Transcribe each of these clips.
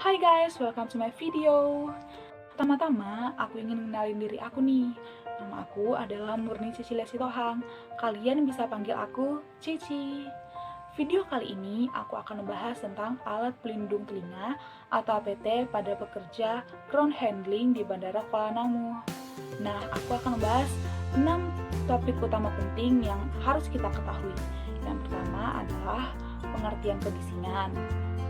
Hai guys, welcome to my video. Pertama-tama, aku ingin mengenalin diri aku nih. Nama aku adalah Murni Cecilia Sitohang. Kalian bisa panggil aku Cici. Video kali ini aku akan membahas tentang alat pelindung telinga atau APT pada pekerja ground handling di Bandara Kuala Namu. Nah, aku akan membahas 6 topik utama penting yang harus kita ketahui. Yang pertama adalah pengertian kebisingan.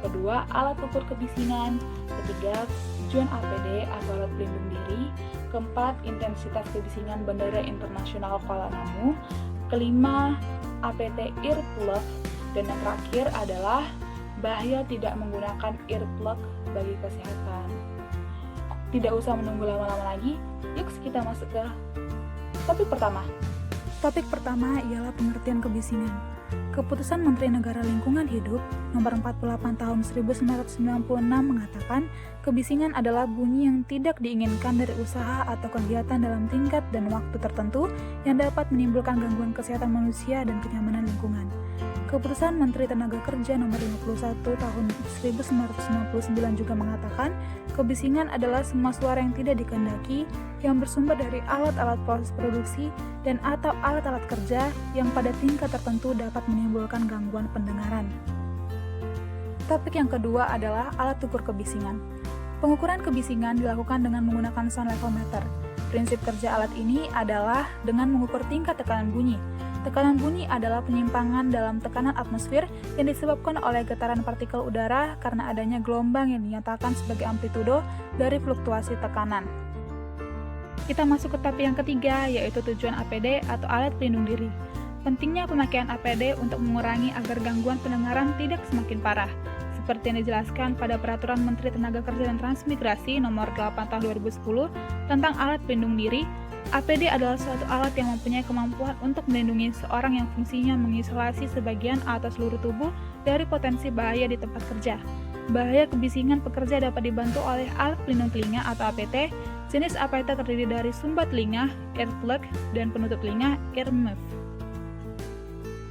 Kedua, alat ukur kebisingan. Ketiga, tujuan APD atau alat pelindung diri. Keempat, intensitas kebisingan Bandara Internasional Kuala Namu. Kelima, APT earplug. Dan yang terakhir adalah bahaya tidak menggunakan earplug bagi kesehatan. Tidak usah menunggu lama-lama lagi, yuk kita masuk ke topik pertama. Topik pertama ialah pengertian kebisingan. Keputusan Menteri Negara Lingkungan Hidup Nomor 48 Tahun 1996 mengatakan kebisingan adalah bunyi yang tidak diinginkan dari usaha atau kegiatan dalam tingkat dan waktu tertentu yang dapat menimbulkan gangguan kesehatan manusia dan kenyamanan lingkungan. Keputusan Menteri Tenaga Kerja Nomor 51 Tahun 1999 juga mengatakan kebisingan adalah semua suara yang tidak dikehendaki yang bersumber dari alat-alat proses produksi dan atau alat-alat kerja yang pada tingkat tertentu dapat menimbulkan gangguan pendengaran. Topik yang kedua adalah alat ukur kebisingan. Pengukuran kebisingan dilakukan dengan menggunakan sound level meter. Prinsip kerja alat ini adalah dengan mengukur tingkat tekanan bunyi. Tekanan bunyi adalah penyimpangan dalam tekanan atmosfer yang disebabkan oleh getaran partikel udara karena adanya gelombang yang dinyatakan sebagai amplitudo dari fluktuasi tekanan. Kita masuk ke topik yang ketiga, yaitu tujuan APD atau alat pelindung diri. Pentingnya pemakaian APD untuk mengurangi agar gangguan pendengaran tidak semakin parah. Seperti yang dijelaskan pada Peraturan Menteri Tenaga Kerja dan Transmigrasi Nomor 8 Tahun 2010 tentang alat pelindung diri, APD adalah suatu alat yang mempunyai kemampuan untuk melindungi seorang yang fungsinya mengisolasi sebagian atau seluruh tubuh dari potensi bahaya di tempat kerja. Bahaya kebisingan pekerja dapat dibantu oleh alat pelindung telinga atau APT. Jenis APT terdiri dari sumbat telinga, earplug, dan penutup telinga, earmuff.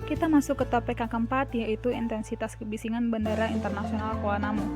Kita masuk ke topik yang keempat, yaitu intensitas kebisingan Bandara Internasional Kuala Namu.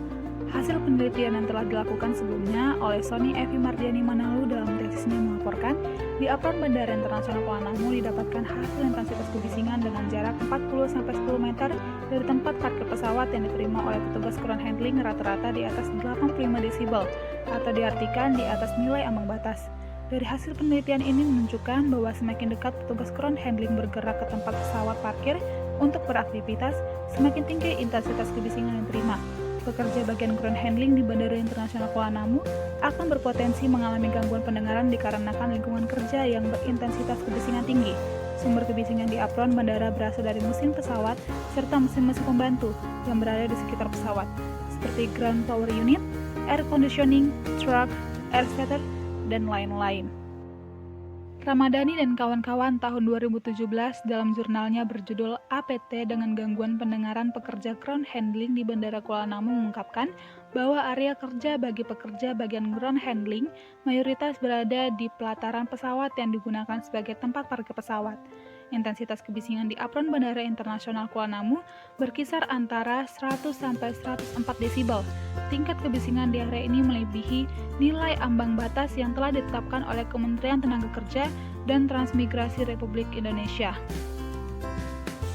Hasil penelitian yang telah dilakukan sebelumnya oleh Sony Evi Mardiani Manalu dalam tesisnya melaporkan, di apron Bandara Internasional Kuala Namu didapatkan hasil intensitas kebisingan dengan jarak 40-10 meter dari tempat parkir pesawat yang diterima oleh petugas ground handling rata-rata di atas 85 desibel, atau diartikan di atas nilai ambang batas. Dari hasil penelitian ini menunjukkan bahwa semakin dekat petugas ground handling bergerak ke tempat pesawat parkir untuk beraktivitas, semakin tinggi intensitas kebisingan yang diterima. Pekerja bagian ground handling di Bandara Internasional Kuala Namu akan berpotensi mengalami gangguan pendengaran dikarenakan lingkungan kerja yang berintensitas kebisingan tinggi. Sumber kebisingan di apron bandara berasal dari mesin pesawat serta mesin-mesin pembantu yang berada di sekitar pesawat, seperti ground power unit, air conditioning, truck, air scatter, dan lain-lain. Ramadhani dan kawan-kawan tahun 2017 dalam jurnalnya berjudul APT dengan Gangguan Pendengaran Pekerja Ground Handling di Bandara Kuala Namu mengungkapkan bahwa area kerja bagi pekerja bagian ground handling mayoritas berada di pelataran pesawat yang digunakan sebagai tempat parkir pesawat. Intensitas kebisingan di apron Bandara Internasional Kuala Namu berkisar antara 100-104 desibel. Tingkat kebisingan di area ini melebihi nilai ambang batas yang telah ditetapkan oleh Kementerian Tenaga Kerja dan Transmigrasi Republik Indonesia.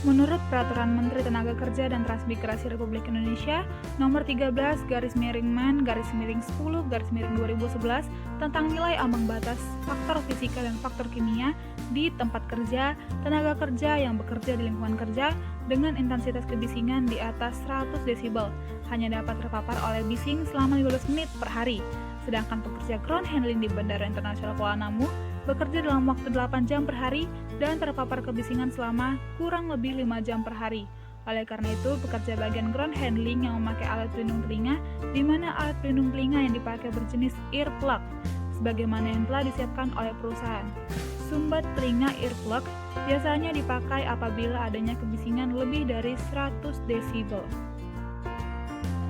Menurut Peraturan Menteri Tenaga Kerja dan Transmigrasi Republik Indonesia Nomor 13/10/2011 tentang nilai ambang batas faktor fisika dan faktor kimia di tempat kerja, tenaga kerja yang bekerja di lingkungan kerja dengan intensitas kebisingan di atas 100 desibel hanya dapat terpapar oleh bising selama 15 menit per hari. Sedangkan pekerja ground handling di Bandara Internasional Kuala Namu bekerja dalam waktu 8 jam per hari dan terpapar kebisingan selama kurang lebih 5 jam per hari. Oleh karena itu, pekerja bagian ground handling yang memakai alat pelindung telinga, di mana alat pelindung telinga yang dipakai berjenis earplug, sebagaimana yang telah disiapkan oleh perusahaan. Sumbat telinga earplug biasanya dipakai apabila adanya kebisingan lebih dari 100 desibel.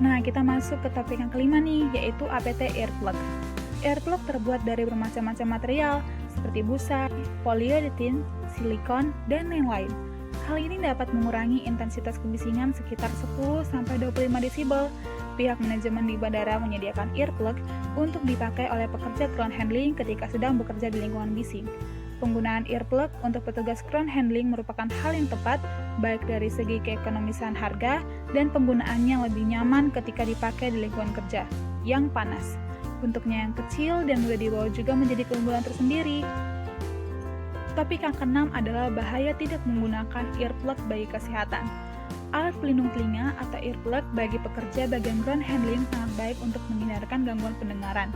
Nah, kita masuk ke topik yang kelima nih, yaitu APT earplug. Earplug terbuat dari bermacam-macam material, seperti busa, polyurethane, silikon, dan lain-lain. Hal ini dapat mengurangi intensitas kebisingan sekitar 10-25 desibel. pihak manajemen di bandara menyediakan earplug untuk dipakai oleh pekerja ground handling ketika sedang bekerja di lingkungan bising. Penggunaan earplug untuk petugas ground handling merupakan hal yang tepat baik dari segi keekonomisan harga dan penggunaannya yang lebih nyaman ketika dipakai di lingkungan kerja yang panas. Bentuknya yang kecil dan mudah dibawa juga menjadi keunggulan tersendiri. Topik yang keenam adalah bahaya tidak menggunakan earplug bagi kesehatan. Alat pelindung telinga atau earplug bagi pekerja bagian ground handling sangat baik untuk menghindarkan gangguan pendengaran.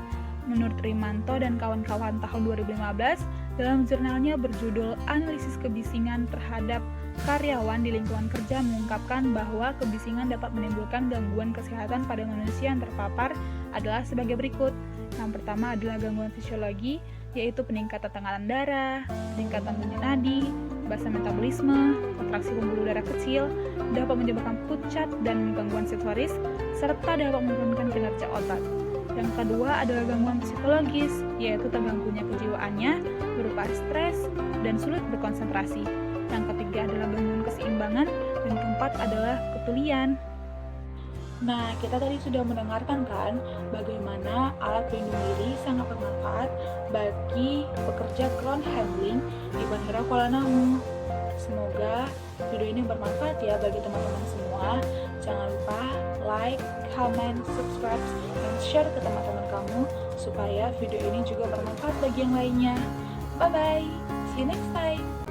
Menurut Rimanto dan kawan-kawan tahun 2015, dalam jurnalnya berjudul Analisis Kebisingan Terhadap Karyawan di Lingkungan Kerja mengungkapkan bahwa kebisingan dapat menimbulkan gangguan kesehatan pada manusia yang terpapar adalah sebagai berikut. Yang pertama adalah gangguan fisiologi, yaitu peningkatan tekanan darah, peningkatan denyut nadi, basa metabolisme, kontraksi pembuluh darah kecil, dapat menyebabkan pucat dan gangguan sensoris, serta dapat menurunkan kinerja otot. Yang kedua adalah gangguan psikologis, yaitu terganggunya kejiwaannya berupa stres dan sulit berkonsentrasi. Yang ketiga adalah gangguan keseimbangan, dan keempat adalah ketulian. Nah, kita tadi sudah mendengarkan kan bagaimana alat pelindung diri sangat bermanfaat bagi pekerja ground handling di Bandara Kuala Namu. Semoga video ini bermanfaat ya bagi teman-teman semua. Jangan lupa like, comment, subscribe, dan share ke teman-teman kamu supaya video ini juga bermanfaat bagi yang lainnya. Bye-bye, see you next time.